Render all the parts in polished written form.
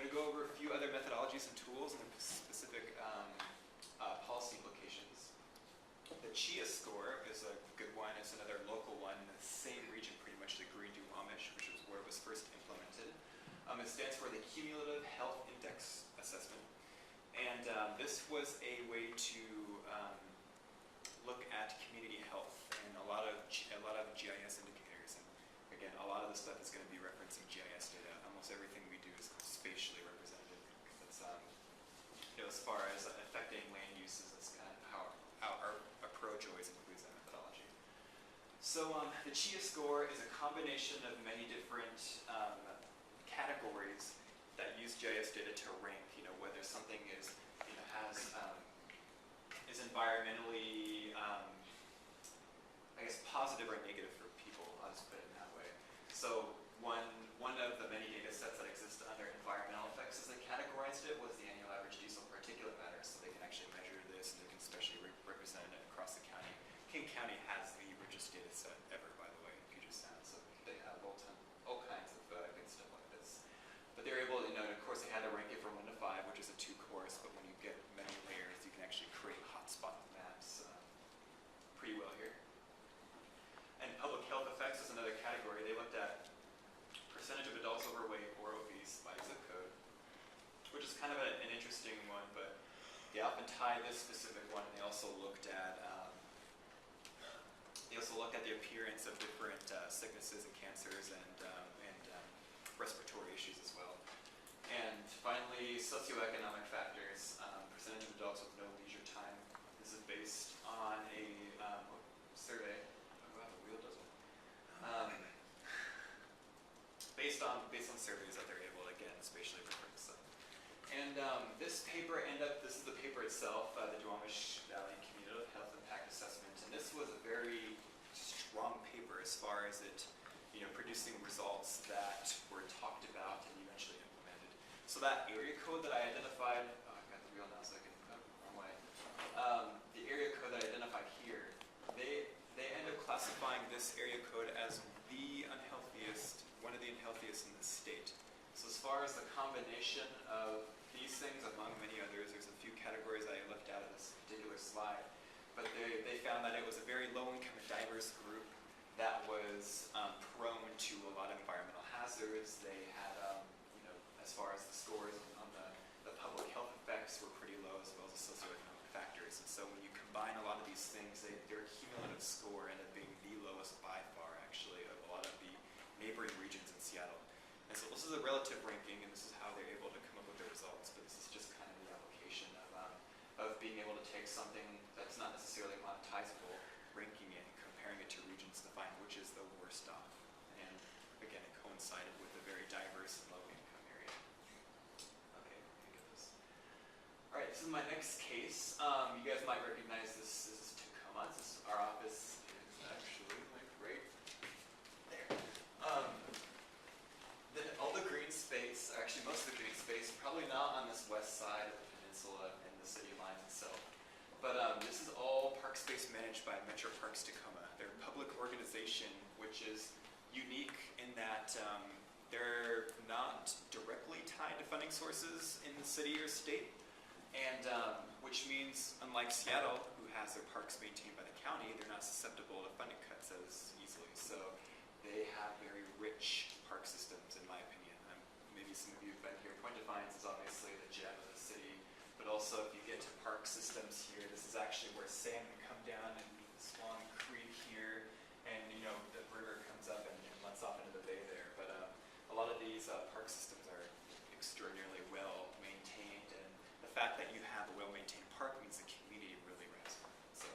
going to go over a few other methodologies and tools and their specific policy implications. The CHIA score is a good one. It's another local one in the same region, pretty much, the Green Duwamish, which was where it was first implemented. It stands for the Cumulative Health Index Assessment. And this was a way to look at community health and a lot of GIS indicators. And again, a lot of the stuff is going to be referencing GIS data. Almost everything we do is spatially representative. That's, as far as affecting land uses, that's kind of how our approach always includes that methodology. So the CHIA score is a combination of many different categories that use GIS data to rank, whether something is, is environmentally, I guess, positive or negative for people. I'll just put it in that way. So one of the many data sets that exist under environmental effects, as they categorized it, was the annual average diesel particulate matter. So they can actually measure this, and they can especially represent it across the county. King County has the richest data set ever, by the way, in Puget Sound. So they have all kinds of good stuff like this. But they're able, of course, they had to rank it from 1 to 5, which is a 2 course. But when you get many layers, you can actually create hotspot maps pretty well here. And public health effects is another category. They looked at percentage of adults overweight or obese by zip code, which is kind of an interesting one, but they often tie this specific one. They also looked at the appearance of different sicknesses and cancers and respiratory issues as well. And finally, socioeconomic factors, percentage of adults with no leisure time. This is based on a survey. Oh wow, the wheel doesn't. Based on surveys that they're able to, again, spatially reference them. And this is the paper itself, the Duwamish Valley Cumulative Health Impact Assessment. And this was a very strong paper as far as it, producing results that were talked about and eventually implemented. So that area code that I identified, I've got the wheel now, so I can, wrong way. The area code that I identified here, they end up classifying this area code as one of the unhealthiest in the state. So as far as the combination of these things, among many others, there's a few categories I looked at in this particular slide, but they found that it was a very low-income and diverse group that was prone to a lot of environmental hazards. They had, as far as the scores on the public health effects were pretty low, as well as the socioeconomic factors. And so when you combine a lot of these things, their cumulative score ended up being the lowest by far, actually, of a lot of the neighboring regions in Seattle. And so this is a relative ranking, and this is how they're able to come up with their results. But this is just kind of the application of being able to take something that's not necessarily monetizable, ranking it, and comparing it to regions to find which is the worst off. And again, it coincided with a very diverse and low-income area. Okay, let me get this. All right, this is my next case. You guys might recognize this. This is Tacoma. Our office is actually like right there. All the green space, actually most of the green space, probably not on this west side of the peninsula and the city lines itself. But this is all park space managed by Metro Parks Tacoma. They're a public organization, which is unique in that they're not directly tied to funding sources in the city or state, and which means, unlike Seattle, who has their parks maintained by the county, they're not susceptible to funding cuts as easily. So they have very rich park systems, in my opinion. Maybe some of you have been here. Point Defiance is obviously the gem of the city, but also if you get to park systems here, this is actually where salmon come down and Swan Creek here, and the river comes up and lets off into the bay there. But a lot of these park systems are extraordinarily well maintained, and the fact that you have a well-maintained park means the community really runs on it. So,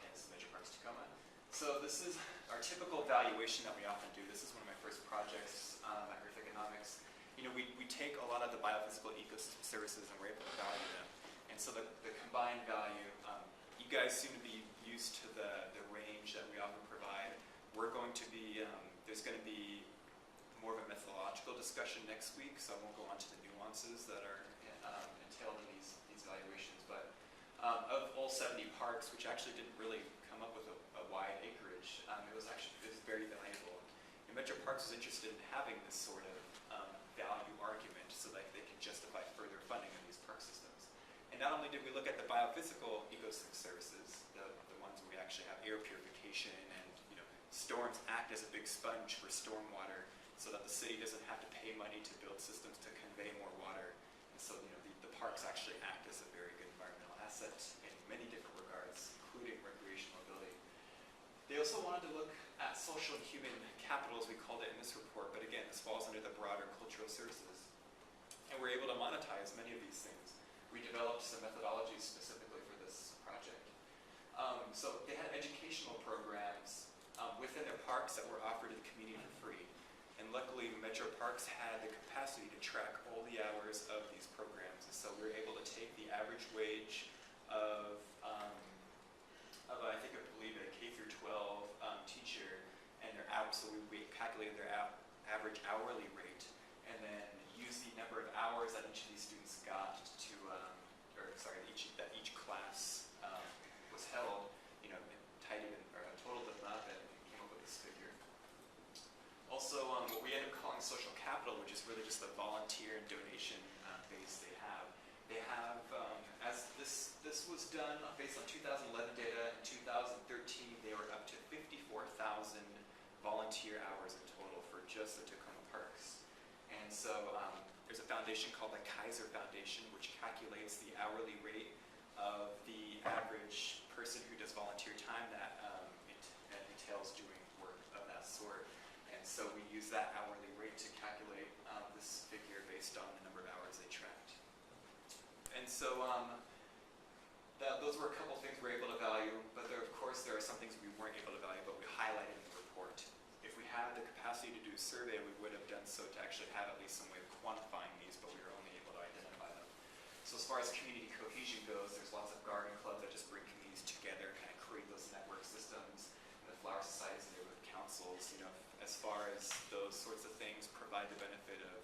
and this is Metro Parks Tacoma. So this is our typical evaluation that we often do. This is one of my first projects at Earth Economics. We take a lot of the biophysical ecosystem services and we're able to value them. And so the combined value, you guys seem to be used to the range that we often provide. We're going to be, there's going to be more of a methodological discussion next week, so I won't go on to the nuances that are entailed in these valuations. But of all 70 parks, which actually didn't really come up with a wide acreage, it was very valuable. And Metro Parks was interested in having this sort of value And not only did we look at the biophysical ecosystem services, the ones where we actually have air purification and storms act as a big sponge for stormwater so that the city doesn't have to pay money to build systems to convey more water. And so the parks actually act as a very good environmental asset in many different regards, including recreational ability. They also wanted to look at social and human capital, as we called it in this report, but again, this falls under the broader cultural services. And we're able to monetize many of these things. We developed some methodologies specifically for this project. So they had educational programs within their parks that were offered to the community for free. And luckily, Metro Parks had the capacity to track all the hours of these programs. And so we were able to take the average wage of I believe a K through 12 teacher, and their so we calculated their average hourly rate, and then use the number of hours that each of these students got to, that each class was held, totaled them up and came up with this figure. Also, what we end up calling social capital, which is really just the volunteer and donation base they have. They have, as this was done based on 2011 data, in 2013 they were up to 54,000 volunteer hours in total for just the Tacoma Parks. And so there's a foundation called the Kaiser Foundation, which calculates the hourly rate of the average person who does volunteer time that entails doing work of that sort. And so we use that hourly rate to calculate this figure based on the number of hours they tracked. And so those were a couple things we were able to value, but of course there are some things we weren't able to value, but we highlighted in the report. If we had the capacity to do a survey, we would have done so to actually have at least some way of quantifying these, but we were only able to identify them. So as far as community cohesion goes, there's lots of garden clubs that just bring communities together, kind of create those network systems. And the flower societies and neighborhood councils, as far as those sorts of things provide the benefit of,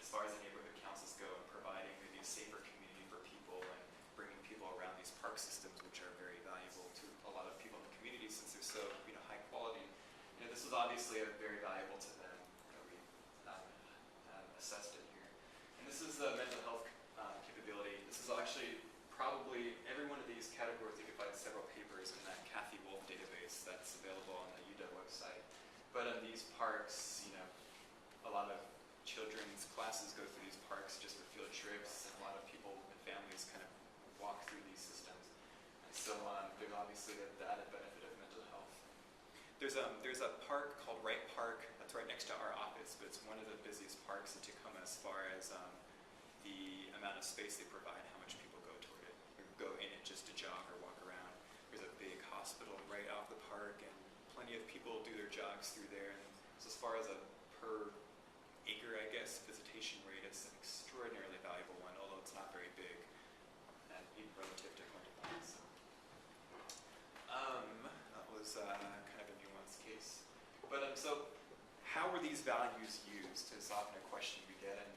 as far as the neighborhood councils go, and providing maybe a safer community for people and bringing people around these park systems, which are very valuable to a lot of people in the community since they're so high quality. This was obviously very valuable to them. We assessed it here. And this is the mental health capability. This is actually probably every one of these categories. You can find several papers in that Kathy Wolf database that's available on the UW website. But in these parks, a lot of children's classes go through these parks just for field trips, and a lot of people and families kind of walk through these systems. And so there's obviously the added benefit of mental health. There's a park called Wright Park that's right next to our office, but it's one of the busiest parks in Tacoma as far as the amount of space they provide, how much people go toward it, or go in it just to jog or walk around. There's a big hospital right off the park, and plenty of people do their jogs through there. And so as far as a per acre, I guess, visitation rate, it's an extraordinarily valuable one, although it's not very big, and even relative to Huntington. So, that was kind of a nuanced case. But so, how were these values used is often a question we get. And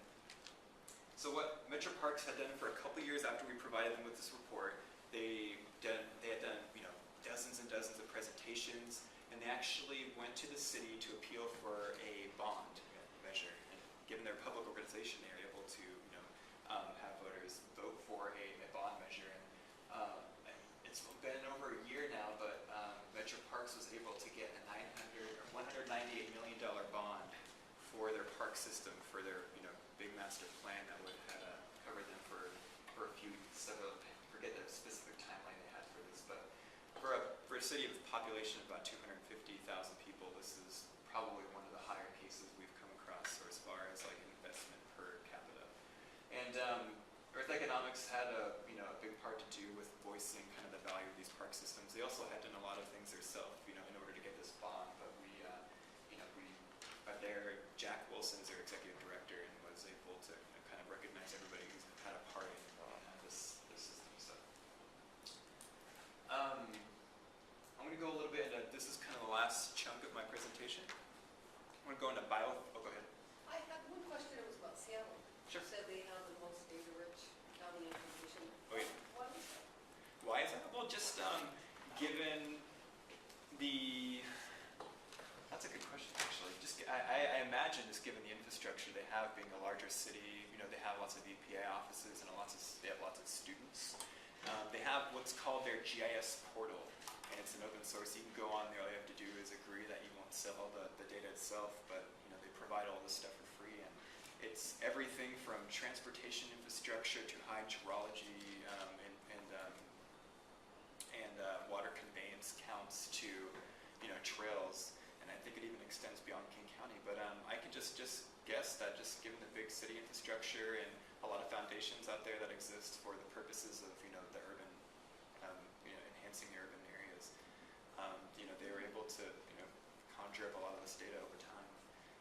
so what Metro Parks had done for a couple years after we provided them with this report, they had done dozens and dozens of presentations, and they actually went to the city to appeal for a bond measure. And given their public organization, they were able to have voters vote for a bond measure. And it's been over a year now, but Metro Parks was able to get a $198 million bond for their park system, for their big master plan that would have covered them for a few several. I forget the specific timeline they had for this, but for a city with a population of about 250,000 people, this is probably one of the higher cases we've come across, or as far as like investment per capita. And Earth Economics had a big part to do with voicing kind of the value of these park systems. They also had done a lot of things themselves, in order to get this bond. But Jack Wilson is their executive director and was able to kind of recognize everybody who's had a part in this system. So I'm going to go a little bit into, this is kind of the last chunk of my presentation. I'm going to go into go ahead. I have one question. It was about Seattle. Sure. You said they have the most data-rich county information. Oh, yeah. Why is that? Why is that? Well, just given the... That's a good question, actually. I imagine just given the infrastructure they have, being a larger city, they have a lots of EPA offices and they have lots of students. They have what's called their GIS portal, and it's an open source. You can go on there. All you have to do is agree that you won't sell all the data itself, but they provide all this stuff for free. And it's everything from transportation infrastructure to hydrology and water conveyance counts to trails. And I think it even extends beyond King County. But I can just guess that just given the big city infrastructure and a lot of foundations out there that exist for the purposes of the urban, enhancing the urban areas, they were able to conjure up a lot of this data over time.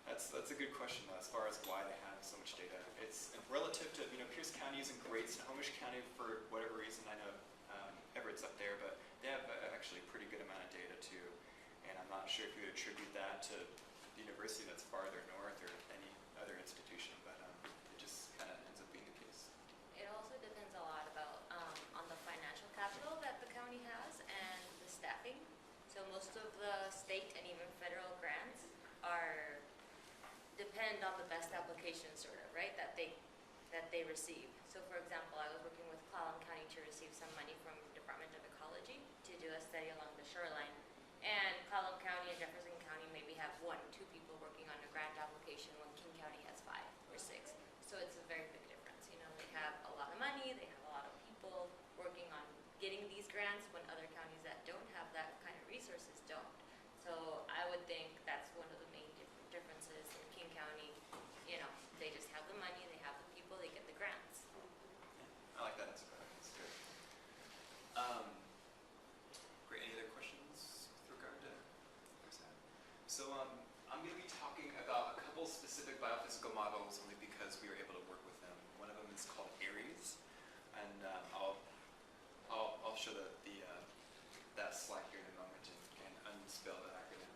That's a good question though, as far as why they have so much data. It's relative to Pierce County isn't great. Snohomish County, for whatever reason, I know Everett's up there, but they have actually a pretty good amount of data too. And I'm not sure if you would attribute that to the university that's farther north or any other institution, but it just kind of ends up being the case. It also depends a lot about on the financial capital that the county has and the staffing. So most of the state and even federal grants depend on the best application, sort of, right? That they receive. So for example, I was working with Clallam County to receive some money from Department of Ecology to do a study along the shoreline. And Clallam County and Jefferson County maybe have 1, 2 people working on a grant application when King County has 5 or 6. So it's a very big difference. They have a lot of money, they have a lot of people working on getting these grants when other counties that don't have that kind of resources don't. So I would think that's one of the main differences in King County. They just have the money, they have the people, they get the grants. I like that answer. That's good. Great. Any other questions with regard to that? So I'm going to be talking about a couple specific biophysical models only because we were able to work with them. One of them is called Aries, and I'll show that slide here in a moment and unspell that acronym.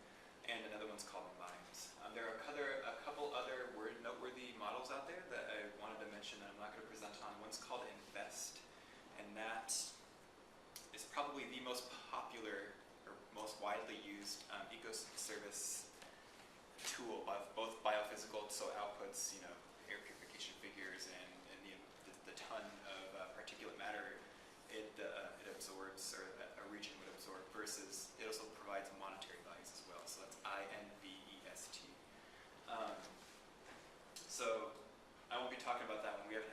And another one's called MIMES. There are a couple other noteworthy models out there that I wanted to mention that I'm not going to present on. One's called INVEST, and that is probably the most popular or most widely used ecoservice tool of both biophysical, so outputs, air purification figures and the ton of particulate matter it absorbs, or a region would absorb, versus it also provides monetary values as well. So that's INVEST. So I won't be talking about that one. We haven't